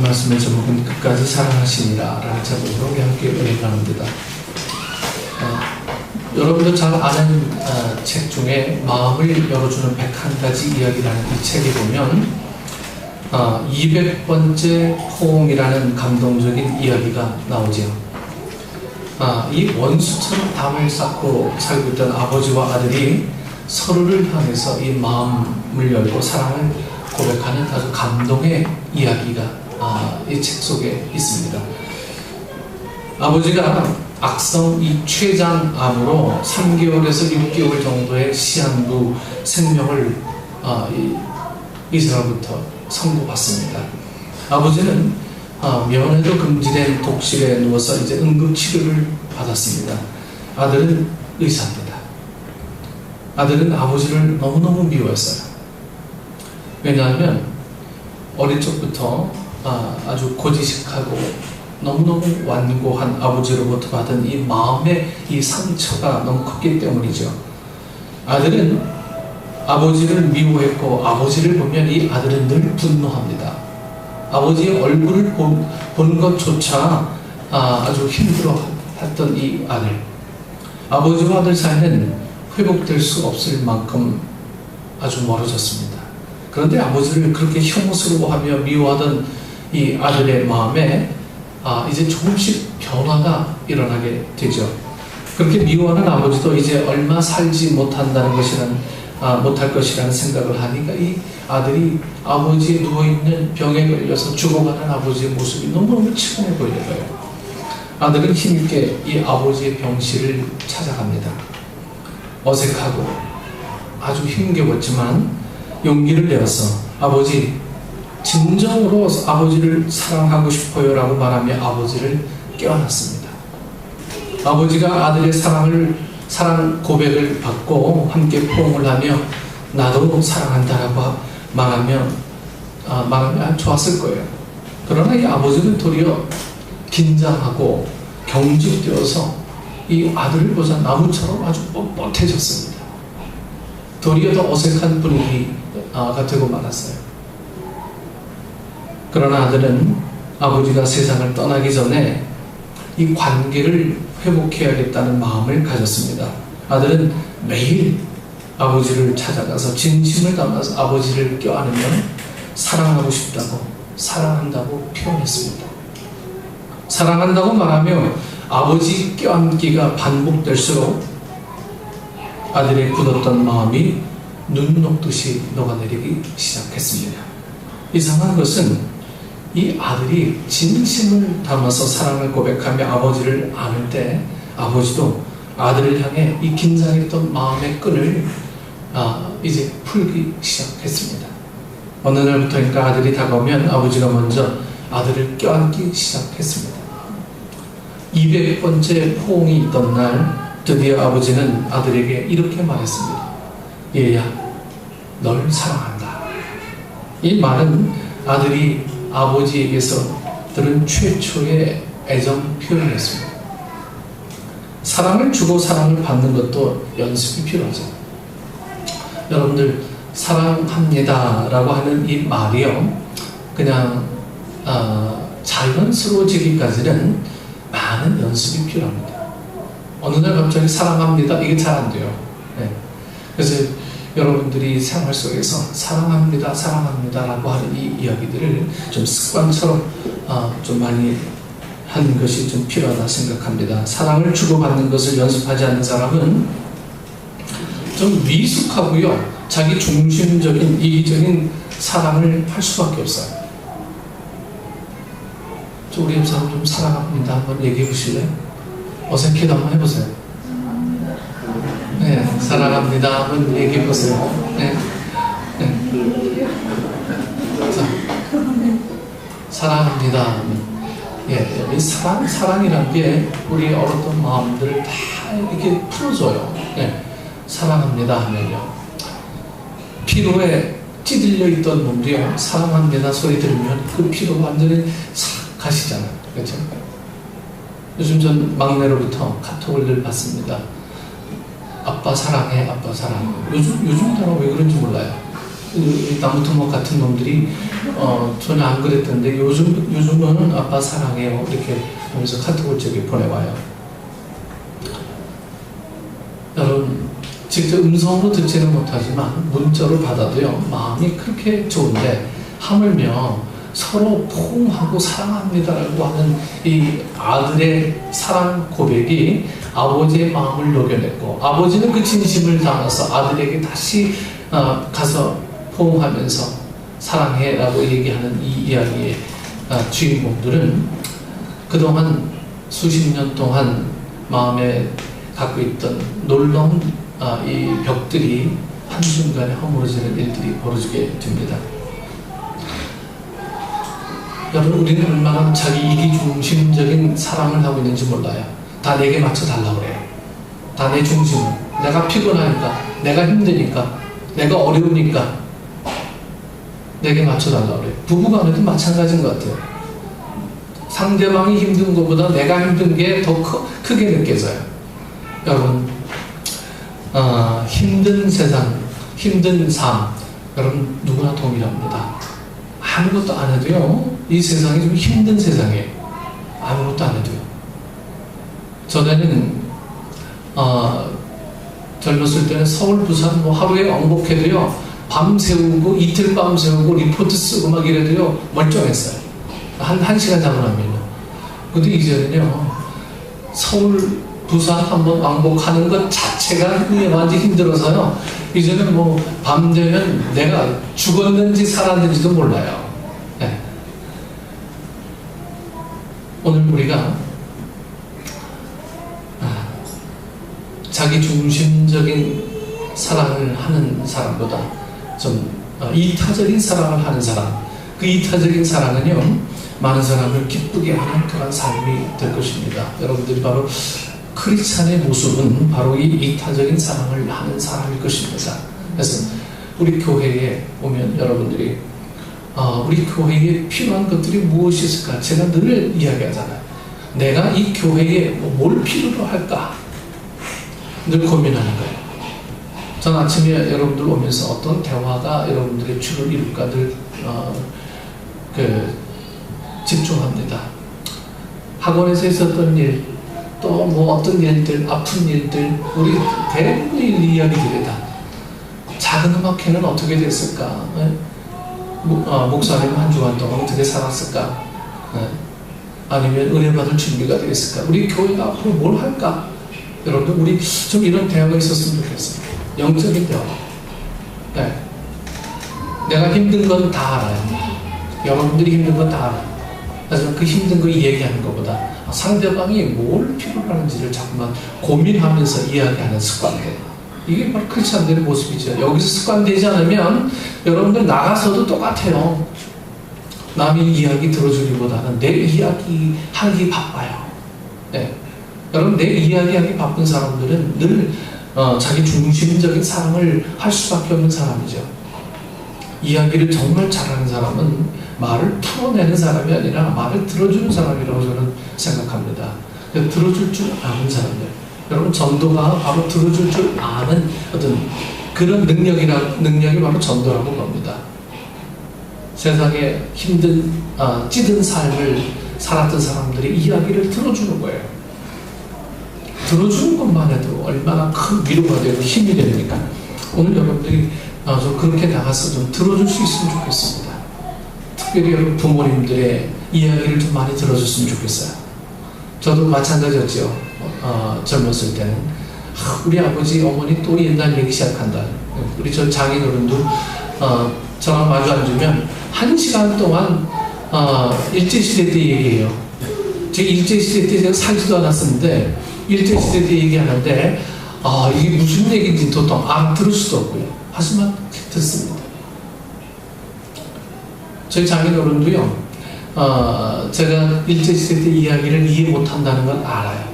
말씀의 제목은 끝까지 사랑하시니라 라는 제목으로 우리 함께 은혜 나눕니다. 여러분도 잘 아는 책 중에 마음을 열어주는 101가지 이야기라는 이 책에 보면 200번째 포옹이라는 감동적인 이야기가 나오죠. 이 원수처럼 담을 쌓고 살고 있던 아버지와 아들이 서로를 향해서 이 마음을 열고 사랑을 고백하는 아주 감동의 이야기가 이 책 속에 있습니다. 아버지가 악성 이 췌장암으로 3개월에서 6개월 정도의 시한부 생명을 이 사람부터 선고받습니다. 아버지는 면회도 금지된 독실에 누워서 이제 응급치료를 받았습니다. 아들은 의사입니다. 아들은 아버지를 너무너무 미워했어요. 왜냐하면 어릴 적부터 아주 고지식하고 너무너무 완고한 아버지로부터 받은 이 마음의 이 상처가 너무 컸기 때문이죠. 아들은 아버지를 미워했고 아버지를 보면 이 아들은 늘 분노합니다. 아버지의 얼굴을 보는 것조차 아주 힘들어했던 이 아들. 아버지와 아들 사이는 회복될 수 없을 만큼 아주 멀어졌습니다. 그런데 아버지를 그렇게 혐오스러워하며 미워하던 이 아들의 마음에 이제 조금씩 변화가 일어나게 되죠. 그렇게 미워하는 아버지도 이제 얼마 살지 못한다는 못할 것이라는 생각을 하니까 이 아들이 아버지에 누워있는 병에 걸려서 죽어가는 아버지의 모습이 너무너무 측은해 보이는 거예요. 아들은 힘있게 이 아버지의 병실을 찾아갑니다. 어색하고 아주 힘겨웠지만 용기를 내어서 아버지 진정으로 아버지를 사랑하고 싶어요 라고 말하며 아버지를 껴안았습니다. 아버지가 아들의 사랑 고백을 받고 함께 포옹을 하며 나도 사랑한다라고 말하면 좋았을 거예요. 그러나 이 아버지는 도리어 긴장하고 경직되어서 이 아들을 보자 나무처럼 아주 뻣뻣해졌습니다. 도리어 더 어색한 분위기가 되고 말았어요. 그러나 아들은 아버지가 세상을 떠나기 전에 이 관계를 회복해야겠다는 마음을 가졌습니다. 아들은 매일 아버지를 찾아가서 진심을 담아서 아버지를 껴안으며 사랑하고 싶다고, 사랑한다고 표현했습니다. 사랑한다고 말하며 아버지 껴안기가 반복될수록 아들의 굳었던 마음이 눈 녹듯이 녹아내리기 시작했습니다. 이상한 것은 이 아들이 진심을 담아서 사랑을 고백하며 아버지를 안을 때 아버지도 아들을 향해 이 긴장했던 마음의 끈을 이제 풀기 시작했습니다. 어느 날부터인가 아들이 다가오면 아버지가 먼저 아들을 껴안기 시작했습니다. 200번째 포옹이 있던 날 드디어 아버지는 아들에게 이렇게 말했습니다. 얘야, 널 사랑한다. 이 말은 아들이 아버지에게서 들은 최초의 애정 표현이었습니다. 사랑을 주고 사랑을 받는 것도 연습이 필요하죠. 여러분들 사랑합니다 라고 하는 이 말이요, 그냥 자연스러워지기까지는 많은 연습이 필요합니다. 어느 날 갑자기 사랑합니다 이게 잘 안 돼요. 그래서 여러분들이 생활 속에서 사랑합니다, 사랑합니다 라고 하는 이 이야기들을 좀 습관처럼 좀 많이 하는 것이 좀 필요하다 생각합니다. 사랑을 주고받는 것을 연습하지 않는 사람은 좀 미숙하고요, 자기 중심적인 이기적인 사랑을 할 수밖에 없어요. 우리 옆 사람 좀 사랑합니다 한번 얘기해 보실래요? 어색해도 한번 해보세요. 네, 사랑합니다 한번 얘기해 보세요. 네. 자, 사랑합니다. 이 사랑이란 게 우리 어렸던 마음들을 다 이렇게 풀어줘요. 사랑합니다 하면요, 피로에 찌들려 있던 몸도요, 사랑합니다 소리 들으면 그 피로 완전히 싹 가시잖아요. 그렇죠? 요즘 전 막내로부터 카톡을 늘 받습니다. 아빠 사랑해, 아빠 사랑해. 요즘 단어 왜 그런지 몰라요. 나무토목 같은 놈들이 전혀 안 그랬던데 요즘은 아빠 사랑해요 이렇게 하면서 카톡을 저기 보내와요. 여러분 직접 음성으로 듣지는 못하지만 문자로 받아도요 마음이 그렇게 좋은데 하물며 서로 포옹하고 사랑합니다라고 하는 이 아들의 사랑 고백이 아버지의 마음을 녹여냈고 아버지는 그 진심을 담아서 아들에게 다시 가서 포옹하면서 사랑해 라고 얘기하는 이 이야기의 주인공들은 그동안 수십 년 동안 마음에 갖고 있던 놀라운 이 벽들이 한순간에 허물어지는 일들이 벌어지게 됩니다. 여러분 우리는 얼마나 자기 이기중심적인 사랑을 하고 있는지 몰라요. 다 내게 맞춰달라고 그래요. 다 내 중심을. 내가 피곤하니까, 내가 힘드니까, 내가 어려우니까 내게 맞춰달라고 그래요. 부부간에도 마찬가지인 것 같아요. 상대방이 힘든 것보다 내가 힘든 게 더 크게 느껴져요. 여러분 힘든 세상, 힘든 삶 여러분 누구나 동일합니다. 아무것도 안 해도요 이 세상이 좀 힘든 세상이에요. 아무것도 안 해도요. 전에는 젊었을 때는 서울, 부산 뭐 하루에 왕복해도요 밤 새우고 이틀 밤 새우고 리포트 쓰고 막 이래도요 멀쩡했어요. 한 시간 자고 나면요. 근데 이제는요 서울, 부산 한번 왕복하는 것 자체가 완전 힘들어서요 이제는 뭐 밤 되면 내가 죽었는지 살았는지도 몰라요. 네. 오늘 우리가 자기 중심적인 사랑을 하는 사람보다 좀 이타적인 사랑을 하는 사람, 그 이타적인 사랑은요 많은 사람을 기쁘게 하는 그런 삶이 될 것입니다. 여러분들이 바로 크리스찬의 모습은 바로 이 이타적인 사랑을 하는 사람일 것입니다. 그래서 우리 교회에 오면 여러분들이 우리 교회에 필요한 것들이 무엇이 있을까? 제가 늘 이야기하잖아요. 내가 이 교회에 뭘 필요로 할까? 늘 고민하는 거예요. 전 아침에 여러분들 오면서 어떤 대화가 여러분들의 주를 이룰까 늘 집중합니다. 학원에서 있었던 일, 또 뭐 어떤 일들, 아픈 일들, 우리 대부분의 이야기들이다. 작은 음악회는 어떻게 됐을까? 목사님 한 주간 동안 어떻게 살았을까? 아니면 은혜 받을 준비가 되었을까? 우리 교회가 앞으로 뭘 할까? 여러분들 우리 좀 이런 대화가 있었으면 좋겠어요. 영적인 대화. 네. 내가 힘든 건 다 알아요. 여러분들이 힘든 건 다 알아요. 하지만 그 힘든 거 얘기하는 것보다 상대방이 뭘 필요로 하는지를 자꾸만 고민하면서 이야기하는 습관들. 이게 바로 크리스찬들의 모습이죠. 여기서 습관되지 않으면 여러분들 나가서도 똑같아요. 남의 이야기 들어주기보다는 내 이야기 하기 바빠요. 네. 여러분 내 이야기하기 바쁜 사람들은 늘 자기 중심적인 사랑을 할 수밖에 없는 사람이죠. 이야기를 정말 잘하는 사람은 말을 풀어내는 사람이 아니라 말을 들어주는 사람이라고 저는 생각합니다. 들어줄 줄 아는 사람들. 여러분 전도가 바로 들어줄 줄 아는 어떤 그런 능력이 바로 전도라고 봅니다. 세상에 힘든 찌든 삶을 살았던 사람들의 이야기를 들어주는 거예요. 들어주는 것만 해도 얼마나 큰 위로가 되고 힘이 됩니까? 오늘 여러분들이 좀 그렇게 나가서 좀 들어줄 수 있으면 좋겠습니다. 특별히 여러분 부모님들의 이야기를 좀 많이 들어줬으면 좋겠어요. 저도 마찬가지였죠. 젊었을 때는 우리 아버지 어머니 또 옛날 얘기 시작한다. 우리 저 장인어른도 저랑 마주 앉으면 1시간 동안 일제시대 때 얘기해요. 제가 일제시대 때 제가 살지도 않았었는데 일제시대 때 얘기하는데 이게 무슨 얘기인지 도통 들을 수도 없고요. 하지만 듣습니다. 저희 장인어른도요. 제가 일제시대 때 이야기를 이해 못한다는 건 알아요.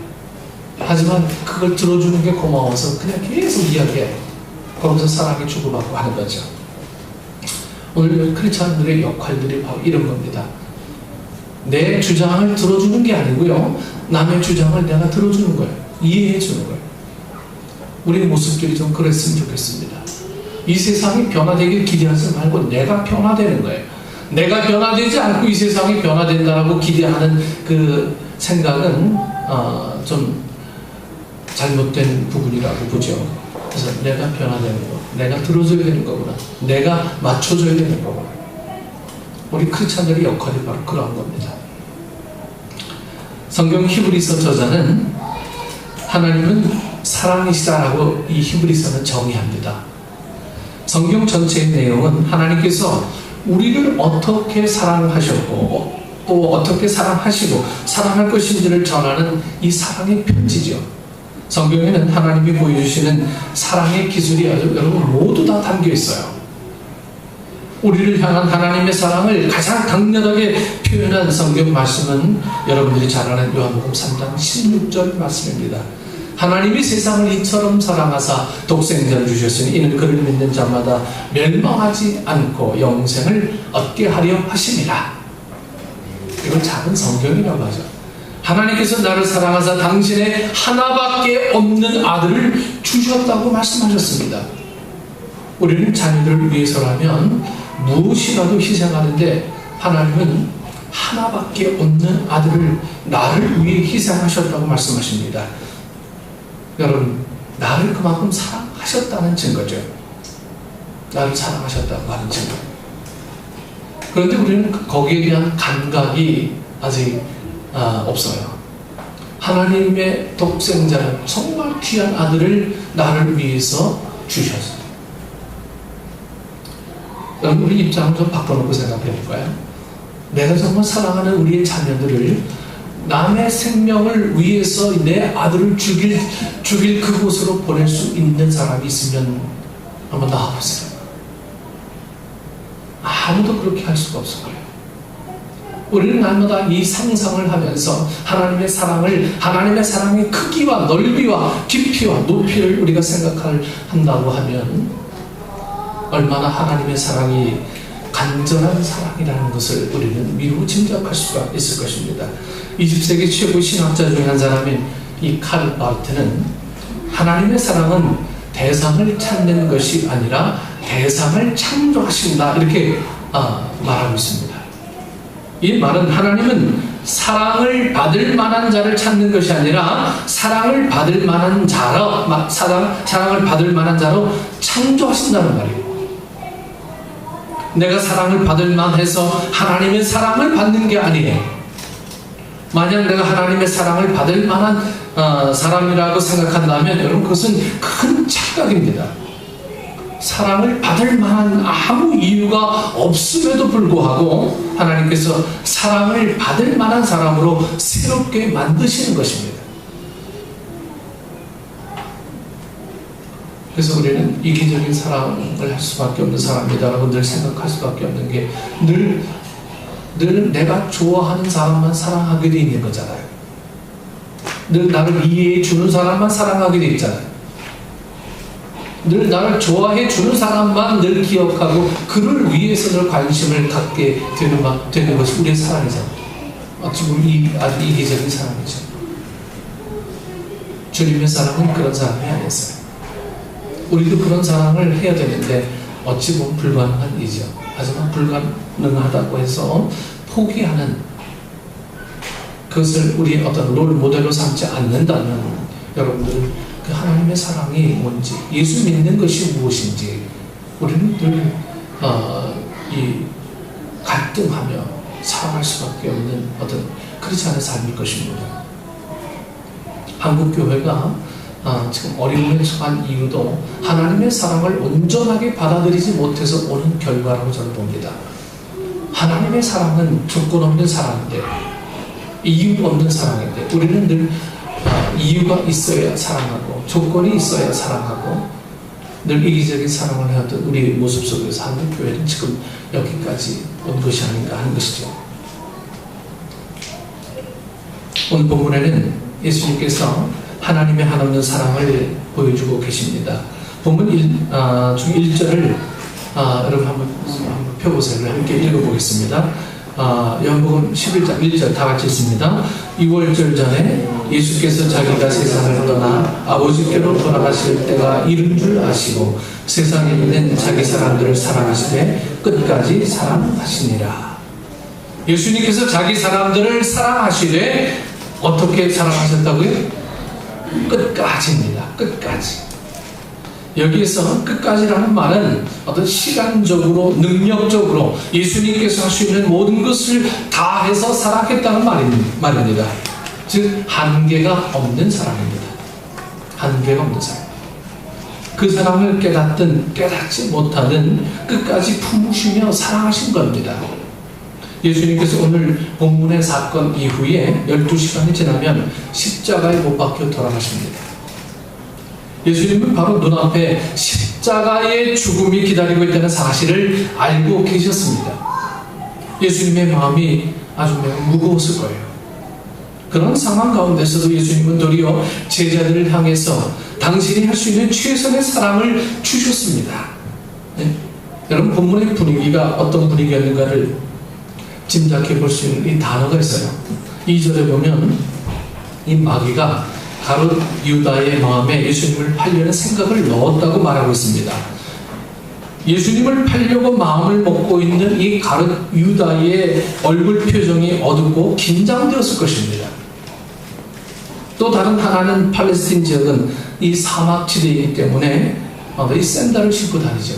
하지만 그걸 들어주는 게 고마워서 그냥 계속 이야기해요. 거기서 사랑이 주고받고 하는 거죠. 오늘 크리스찬들의 역할들이 바로 이런 겁니다. 내 주장을 들어주는 게 아니고요. 남의 주장을 내가 들어주는 거예요. 이해해 주는 거예요. 우리 모습들이 좀 그랬으면 좋겠습니다. 이 세상이 변화되길 기대하지 말고 내가 변화되는 거예요. 내가 변화되지 않고 이 세상이 변화된다고 기대하는 그 생각은 좀 잘못된 부분이라고 보죠. 그래서 내가 변화되는 거, 내가 들어줘야 되는 거구나, 내가 맞춰줘야 되는 거구나. 우리 크리스찬들의 역할이 바로 그런 겁니다. 성경 히브리서 저자는 하나님은 사랑이시다라고 이 히브리서는 정의합니다. 성경 전체의 내용은 하나님께서 우리를 어떻게 사랑하셨고 또 어떻게 사랑하시고 사랑할 것인지를 전하는 이 사랑의 편지죠. 성경에는 하나님이 보여주시는 사랑의 기술이 아주 여러분 모두 다 담겨 있어요. 우리를 향한 하나님의 사랑을 가장 강렬하게 표현한 성경 말씀은 여러분들이 잘 아는 요한복음 3장 16절 말씀입니다. 하나님이 세상을 이처럼 사랑하사 독생자를 주셨으니 이는 그를 믿는 자마다 멸망하지 않고 영생을 얻게 하려 하심이라. 이건 작은 성경이라고 하죠. 하나님께서 나를 사랑하사 당신의 하나밖에 없는 아들을 주셨다고 말씀하셨습니다. 우리는 자녀들을 위해서라면 무엇이라도 희생하는데 하나님은 하나밖에 없는 아들을 나를 위해 희생하셨다고 말씀하십니다. 여러분, 나를 그만큼 사랑하셨다는 증거죠. 나를 사랑하셨다고 하는 증거. 그런데 우리는 거기에 대한 감각이 아직 없어요. 하나님의 독생자는 정말 귀한 아들을 나를 위해서 주셨어요. 여러분, 우리 입장을 좀 바꿔놓고 생각해 볼까요? 내가 정말 사랑하는 우리의 자녀들을 남의 생명을 위해서 내 아들을 죽일 그곳으로 보낼 수 있는 사람이 있으면 한번 나와보세요. 아무도 그렇게 할 수가 없을 거예요. 우리는 날마다 이 상상을 하면서 하나님의 사랑의 크기와 넓이와 깊이와 높이를 우리가 생각한다고 하면 얼마나 하나님의 사랑이 간절한 사랑이라는 것을 우리는 미루고 짐작할 수가 있을 것입니다. 20세기 최고 신학자 중에 한 사람인 이 칼 바르트는 하나님의 사랑은 대상을 찾는 것이 아니라 대상을 창조하신다, 이렇게 말하고 있습니다. 이 말은 하나님은 사랑을 받을 만한 자를 찾는 것이 아니라 사랑을 받을 만한 자로 창조하신다는 말이에요. 내가 사랑을 받을 만해서 하나님의 사랑을 받는 게 아니에요. 만약 내가 하나님의 사랑을 받을 만한 사람이라고 생각한다면 여러분, 그것은 큰 착각입니다. 사랑을 받을 만한 아무 이유가 없음에도 불구하고 하나님께서 사랑을 받을 만한 사람으로 새롭게 만드시는 것입니다. 그래서 우리는 이기적인 사랑을 할 수밖에 없는 사람이다라고 늘 생각할 수밖에 없는 게 늘 내가 좋아하는 사람만 사랑하게 돼 있는 거잖아요. 늘 나를 이해해 주는 사람만 사랑하게 돼 있잖아요. 늘 나를 좋아해 주는 사람만 늘 기억하고 그를 위해서 늘 관심을 갖게 되는 것이 우리의 사랑이잖아요. 지금 아주 이기적인 사랑이죠. 주님의 사랑은 그런 사랑이 아니었어요. 우리도 그런 사랑을 해야 되는데 어찌 보면 불가능한 일이죠. 하지만 불가능하다고 해서 포기하는, 그것을 우리의 어떤 롤 모델로 삼지 않는다면 여러분들은 그 하나님의 사랑이 뭔지, 예수 믿는 것이 무엇인지 우리는 늘 이 갈등하며 살아갈 수밖에 없는 어떤 그렇지 않은 삶일 것입니다. 한국 교회가 지금 어려움에 처한 이유도 하나님의 사랑을 온전하게 받아들이지 못해서 오는 결과라고 저는 봅니다. 하나님의 사랑은 조건 없는 사랑인데, 이유 없는 사랑인데, 우리는 늘 이유가 있어야 사랑하고 조건이 있어야 사랑하고 늘 이기적인 사랑을 해왔던 우리 모습 속에서 한국 교회는 지금 여기까지 온 것이 아닌가 하는 것이죠. 오늘 본문에는 예수님께서 하나님의 한없는 사랑을 보여주고 계십니다. 본문 중 1절을 여러분 한번 펴보세요. 함께 읽어보겠습니다. 요한복음 11장 1절 다 같이 읽습니다. 6월절 전에 예수께서 자기가 세상을 떠나 아버지께로 돌아가실 때가 이른 줄 아시고 세상에 있는 자기 사람들을 사랑하시되 끝까지 사랑하시니라. 예수님께서 자기 사람들을 사랑하시되 어떻게 사랑하셨다고요? 끝까지입니다. 끝까지. 여기에서 끝까지라는 말은 어떤 시간적으로, 능력적으로 예수님께서 할 수 있는 모든 것을 다 해서 사랑했다는 말입니다. 즉 한계가 없는 사랑입니다. 한계가 없는 사랑. 그 사랑을 깨닫든 깨닫지 못하든 끝까지 품으시며 사랑하신 겁니다. 예수님께서 오늘 본문의 사건 이후에 12시간이 지나면 십자가에 못 박혀 돌아가십니다. 예수님은 바로 눈앞에 십자가의 죽음이 기다리고 있다는 사실을 알고 계셨습니다. 예수님의 마음이 아주 매우 무거웠을 거예요. 그런 상황 가운데서도 예수님은 도리어 제자들을 향해서 당신이 할 수 있는 최선의 사랑을 주셨습니다. 네? 여러분 본문의 분위기가 어떤 분위기였는가를 짐작해 볼 수 있는 이 단어가 있어요. 2절에 보면 이 마귀가 가룟 유다의 마음에 예수님을 팔려는 생각을 넣었다고 말하고 있습니다. 예수님을 팔려고 마음을 먹고 있는 이 가룟 유다의 얼굴 표정이 어둡고 긴장되었을 것입니다. 또 다른 하나는 팔레스틴 지역은 이 사막지대이기 때문에 이 샌들을 신고 다니죠.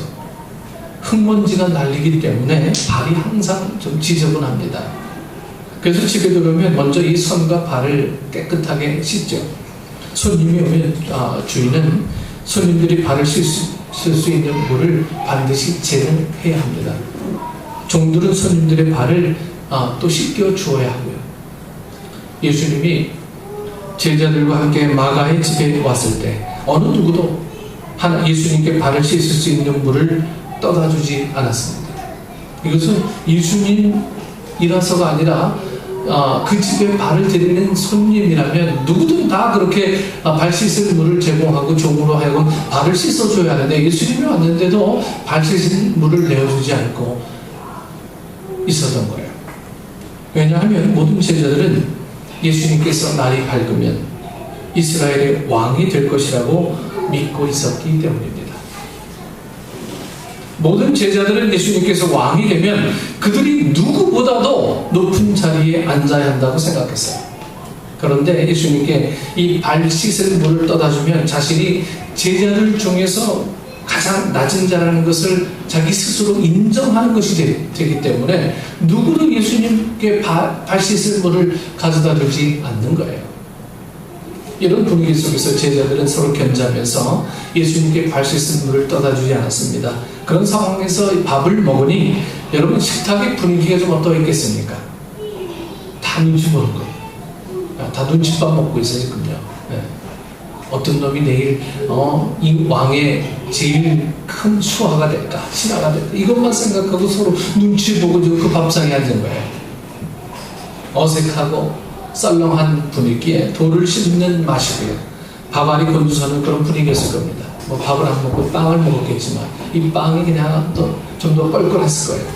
흙먼지가 날리기 때문에 발이 항상 좀 지저분합니다. 그래서 집에 들어오면 먼저 이 손과 발을 깨끗하게 씻죠. 손님이 오면 주인은 손님들이 발을 쓸 수 있는 물을 반드시 제공해야 합니다. 종들은 손님들의 발을 또 씻겨 주어야 하고요. 예수님이 제자들과 함께 마가의 집에 왔을 때 어느 누구도 예수님께 발을 씻을 수 있는 물을 떠다 주지 않았습니다. 이것은 예수님이라서가 아니라 그 집에 발을 들이는 손님이라면 누구든 다 그렇게 발 씻을 물을 제공하고 종으로 하여금 발을 씻어줘야 하는데 예수님이 왔는데도 발 씻을 물을 내어주지 않고 있었던 거예요. 왜냐하면 모든 제자들은 예수님께서 날이 밝으면 이스라엘의 왕이 될 것이라고 믿고 있었기 때문입니다. 모든 제자들은 예수님께서 왕이 되면 그들이 누구보다도 높은 자리에 앉아야 한다고 생각했어요. 그런데 예수님께 이 발 씻을 물을 떠다주면 자신이 제자들 중에서 가장 낮은 자라는 것을 자기 스스로 인정하는 것이 되기 때문에 누구도 예수님께 발 씻을 물을 가져다 주지 않는 거예요. 이런 분위기 속에서 제자들은 서로 견제하면서 예수님께 발 씻을 물을 떠다 주지 않았습니다. 그런 상황에서 밥을 먹으니 여러분 식탁의 분위기가 좀 어떠했겠습니까? 다 눈치 보는 거예요. 다 눈치밥 먹고 있어요 지금요. 네. 어떤 놈이 내일 이 왕의 제일 큰 수하가 될까 신하가 될까 이것만 생각하고 서로 눈치 보고 그 밥상에 앉은 거예요. 어색하고 썰렁한 분위기에 돌을 씹는 맛이고요. 밥알이 곤두서는 그런 분위기였을 겁니다. 뭐 밥을 안 먹고 빵을 먹었겠지만 이 빵이 그냥 좀 더 껄껄했을 거예요.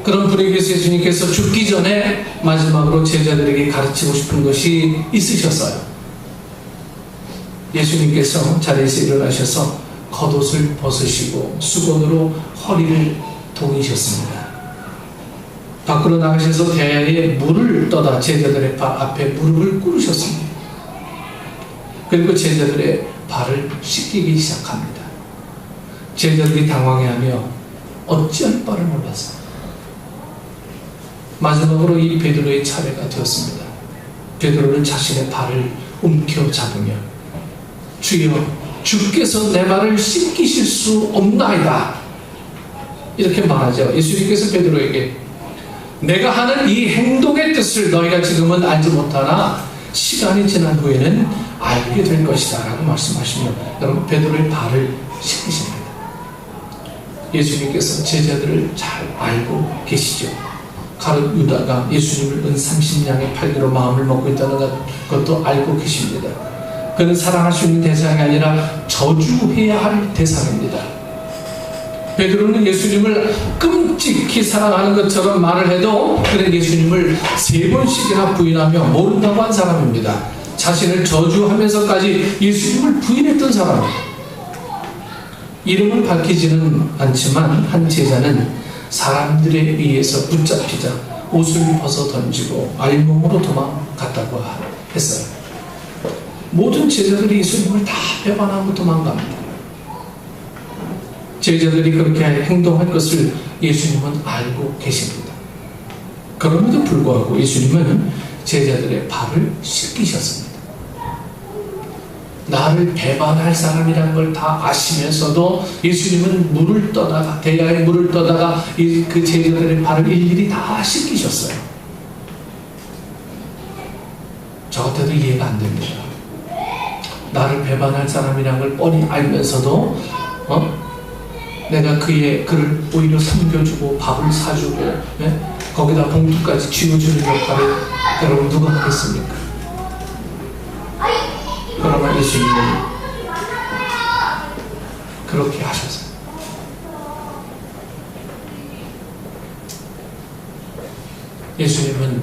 그런 분위기에서 예수님께서 죽기 전에 마지막으로 제자들에게 가르치고 싶은 것이 있으셨어요. 예수님께서 자리에서 일어나셔서 겉옷을 벗으시고 수건으로 허리를 동이셨습니다. 밖으로 나가셔서 대야에 물을 떠다 제자들의 발 앞에 무릎을 꿇으셨습니다. 그리고 제자들의 발을 씻기기 시작합니다. 제자들이 당황해하며 어찌할 바를 몰라서 마지막으로 이 베드로의 차례가 되었습니다. 베드로는 자신의 발을 움켜잡으며 주여 주께서 내 발을 씻기실 수 없나이다 이렇게 말하죠. 예수님께서 베드로에게 내가 하는 이 행동의 뜻을 너희가 지금은 알지 못하나 시간이 지난 후에는 알게 될 것이다 라고 말씀하시며 여러분 베드로의 발을 씻기십니다. 예수님께서 제자들을 잘 알고 계시죠. 가룟 유다가 예수님을 은 30냥의 팔기로 마음을 먹고 있다는 것도 알고 계십니다. 그는 사랑할 수 있는 대상이 아니라 저주해야 할 대상입니다. 베드로는 예수님을 끔찍히 사랑하는 것처럼 말을 해도 그는 예수님을 3번씩이나 부인하며 모른다고 한 사람입니다. 자신을 저주하면서까지 예수님을 부인했던 사람입니다. 이름은 밝히지는 않지만 한 제자는 사람들에 의해서 붙잡히자 옷을 벗어 던지고 알몸으로 도망갔다고 했어요. 모든 제자들이 예수님을 다 배반하고 도망갑니다. 제자들이 그렇게 행동할 것을 예수님은 알고 계십니다. 그럼에도 불구하고 예수님은 제자들의 발을 씻기셨습니다. 나를 배반할 사람이란 걸 다 아시면서도 예수님은 물을 떠다가, 대야에 물을 떠다가 그 제자들의 발을 일일이 다 씻기셨어요. 저 같아도 이해가 안 됩니다. 나를 배반할 사람이란 걸 뻔히 알면서도 내가 그를 오히려 섬겨주고 밥을 사주고 거기다 봉투까지 쥐어주는 역할을 여러분 누가 하겠습니까? 그러나 예수님은 그렇게 하셨어요. 예수님은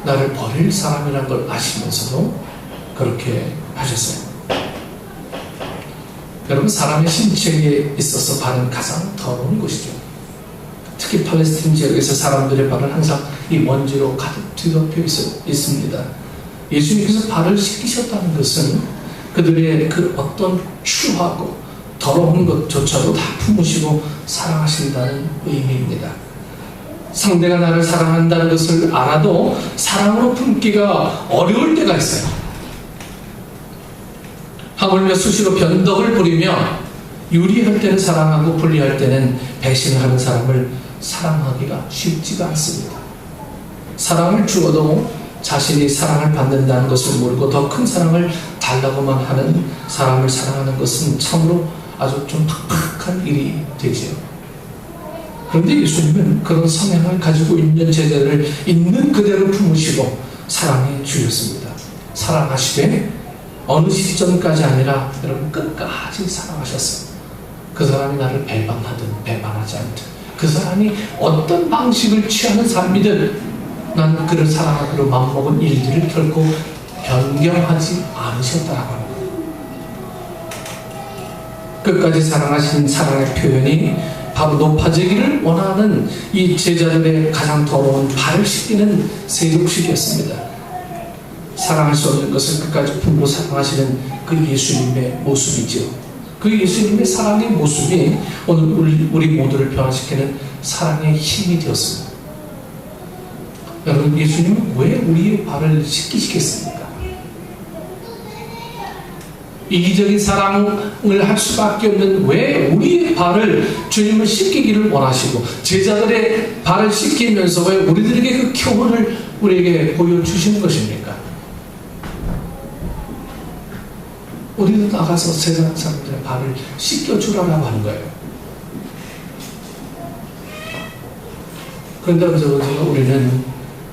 나를 버릴 사람이란 걸 아시면서도 그렇게 하셨어요. 여러분, 사람의 신체에 있어서 발은 가장 더러운 곳이죠. 특히 팔레스타인 지역에서 사람들의 발은 항상 이 먼지로 가득 뒤덮여 있습니다. 예수님께서 발을 씻기셨다는 것은 그들의 그 어떤 추하고 더러운 것조차도 다 품으시고 사랑하신다는 의미입니다. 상대가 나를 사랑한다는 것을 알아도 사랑으로 품기가 어려울 때가 있어요. 하물며 수시로 변덕을 부리며 유리할 때는 사랑하고 불리할 때는 배신을 하는 사람을 사랑하기가 쉽지가 않습니다. 사랑을 주어도 자신이 사랑을 받는다는 것을 모르고 더 큰 사랑을 달라고만 하는 사람을 사랑하는 것은 참으로 아주 좀 팍팍한 일이 되지요. 그런데 예수님은 그런 성향을 가지고 있는 제자를 있는 그대로 품으시고 사랑해 주셨습니다. 사랑하시되 어느 시점까지 아니라 여러분 끝까지 사랑하셨어요. 그 사람이 나를 배반하든 배반하지 않든 그 사람이 어떤 방식을 취하는 삶이든 난 그를 사랑하기로 마음먹은 일들을 결코 변경하지 않으셨다라고 합니다. 끝까지 사랑하신 사랑의 표현이 바로 높아지기를 원하는 이 제자들의 가장 더러운 발을 씻기는 세족식이었습니다. 사랑할 수 없는 것을 끝까지 품고 사랑하시는 그 예수님의 모습이죠. 그 예수님의 사랑의 모습이 오늘 우리 모두를 변화시키는 사랑의 힘이 되었습니다. 여러분, 예수님은 왜 우리의 발을 씻기시겠습니까? 이기적인 사랑을 할 수밖에 없는 왜 우리의 발을 주님은 씻기기를 원하시고 제자들의 발을 씻기면서 왜 우리들에게 그 교훈을 우리에게 보여주시는 것입니까? 우리도 나가서 세상 사람들의 발을 씻겨주라고 하는 거예요. 그런데 우리는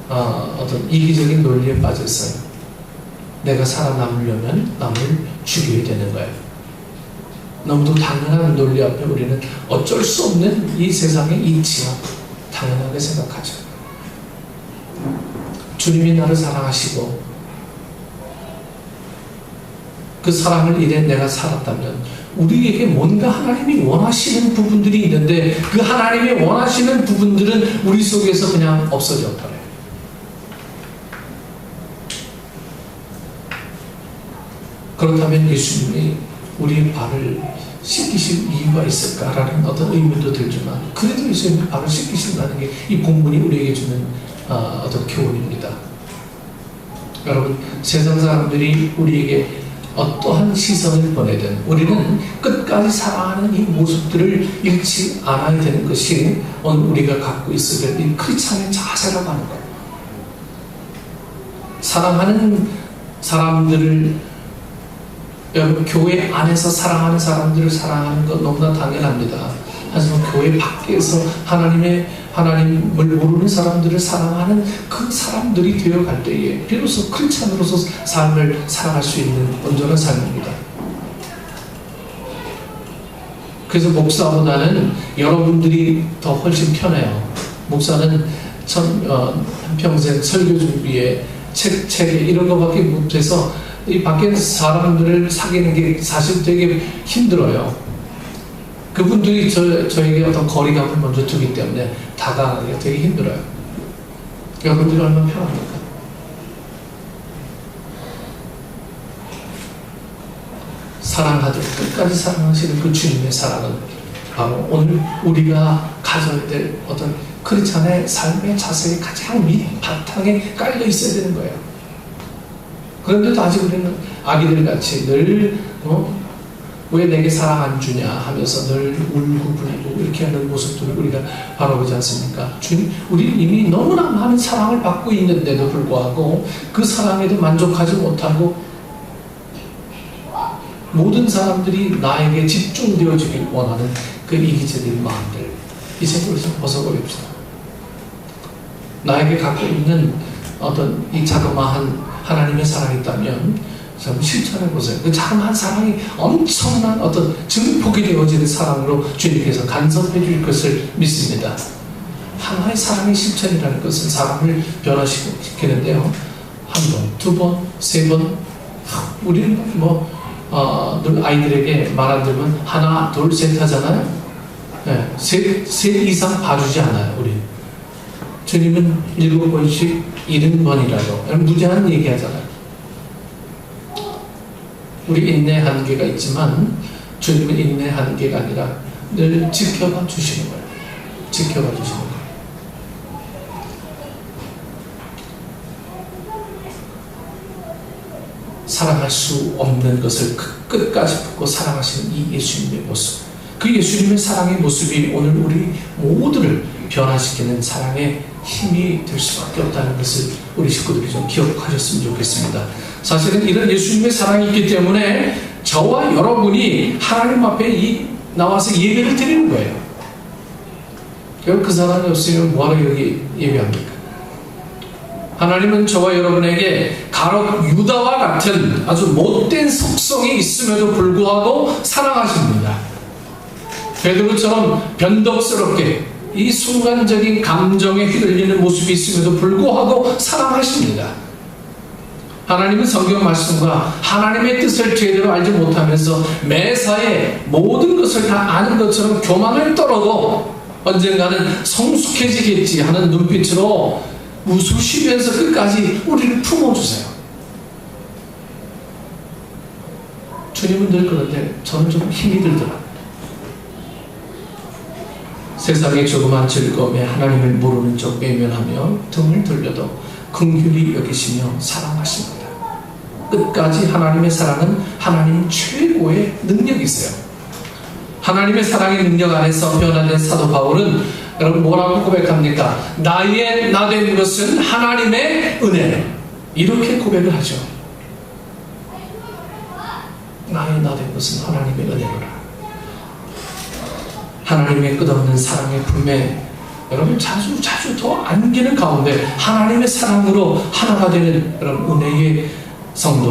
어떤 이기적인 논리에 빠졌어요. 내가 살아남으려면 남을 죽여야 되는 거예요. 너무도 당연한 논리 앞에 우리는 어쩔 수 없는 이 세상의 이치와 당연하게 생각하죠. 주님이 나를 사랑하시고 그 사랑을 이래 내가 살았다면 우리에게 뭔가 하나님이 원하시는 부분들이 있는데 그 하나님이 원하시는 부분들은 우리 속에서 그냥 없어져 버려요. 그렇다면 예수님이 우리의 발을 씻기실 이유가 있을까라는 어떤 의문도 들지만 그래도 예수님이 발을 씻기신다는 게 이 본문이 우리에게 주는 어떤 교훈입니다. 여러분, 세상 사람들이 우리에게 어떠한 시선을 보내든 우리는 끝까지 사랑하는 이 모습들을 잃지 않아야 되는 것이 오늘 우리가 갖고 있어야 될 이 크리스찬의 자세라고 하는 거예요. 사랑하는 사람들을 여러분, 교회 안에서 사랑하는 사람들을 사랑하는 건 너무나 당연합니다. 하지만 교회 밖에서 하나님을 모르는 사람들을 사랑하는 그 사람들이 되어갈 때에 비로소 크리스찬으로서 삶을 살아갈 수 있는 온전한 삶입니다. 그래서 목사보다는 여러분들이 더 훨씬 편해요. 목사는 한평생 설교 준비에 책 이런 거밖에 못해서 이 밖에 사람들을 사귀는 게 사실 되게 힘들어요. 그분들이 저에게 어떤 거리감을 먼저 두기 때문에 다가가기가 되게 힘들어요. 여러분들이 얼마나 편합니까? 사랑하듯 끝까지 사랑하시는 그 주님의 사랑은 바로 오늘 우리가 가져야 될 어떤 크리스찬의 삶의 자세의 가장 바탕에 깔려 있어야 되는 거예요. 그런데도 아직 우리는 아기들 같이 늘 왜 내게 사랑 안 주냐 하면서 늘 울고 불고 이렇게 하는 모습들을 우리가 바라보지 않습니까? 주님, 우리는 이미 너무나 많은 사랑을 받고 있는데도 불구하고 그 사랑에도 만족하지 못하고 모든 사람들이 나에게 집중되어지길 원하는 그 이기적인 마음들, 이제 우리 좀 벗어버립시다. 나에게 갖고 있는 어떤 이 자그마한 하나님의 사랑이 있다면 한번 실천해보세요. 그 자그마한 사랑이 엄청난 어떤 증폭이 되어지는 사랑으로 주님께서 간섭해 줄 것을 믿습니다. 하나의 사랑의 실천이라는 것은 사람을 변화시키는데요. 한 번, 두 번, 세 번, 우리는 늘 아이들에게 말 안 들으면 하나, 둘, 셋 하잖아요. 네, 셋 이상 봐주지 않아요, 우리. 주님은 7번씩 70번이라도 무제한 얘기하잖아요. 우리 인내 한계가 있지만 주님은 인내 한계가 아니라 늘 지켜봐 주시는 거예요. 지켜봐 주시는 거예요. 사랑할 수 없는 것을 끝까지 품고 사랑하시는 이 예수님의 모습, 그 예수님의 사랑의 모습이 오늘 우리 모두를 변화시키는 사랑의 힘이 될 수밖에 없다는 것을 우리 식구들이 좀 기억하셨으면 좋겠습니다. 사실은 이런 예수님의 사랑이 있기 때문에 저와 여러분이 하나님 앞에 나와서 예배를 드리는 거예요. 결국 그 사람이 없으면 뭐하러 여기 예배합니까? 하나님은 저와 여러분에게 가롯 유다와 같은 아주 못된 속성이 있음에도 불구하고 사랑하십니다. 베드로처럼 변덕스럽게 이 순간적인 감정에 휘둘리는 모습이 있음에도 불구하고 사랑하십니다. 하나님은 성경 말씀과 하나님의 뜻을 제대로 알지 못하면서 매사에 모든 것을 다 아는 것처럼 교만을 떨어도 언젠가는 성숙해지겠지 하는 눈빛으로 웃으시면서 끝까지 우리를 품어주세요. 주님은 늘 그런데 저는 좀 힘이 들더라고요. 세상의 조그만 즐거움에 하나님을 모르는 척 외면하며 등을 돌려도 긍휼히 여기시며 사랑하십니다. 끝까지 하나님의 사랑은 하나님 최고의 능력이세요. 하나님의 사랑의 능력 안에서 변화된 사도 바울은 여러분 뭐라고 고백합니까? 나의 나된 것은 하나님의 은혜. 이렇게 고백을 하죠. 나의 나된 것은 하나님의 은혜로라. 하나님의 끝없는 사랑의 품에 여러분 자주 더 안기는 가운데 하나님의 사랑으로 하나가 되는 여러분 은혜의 성도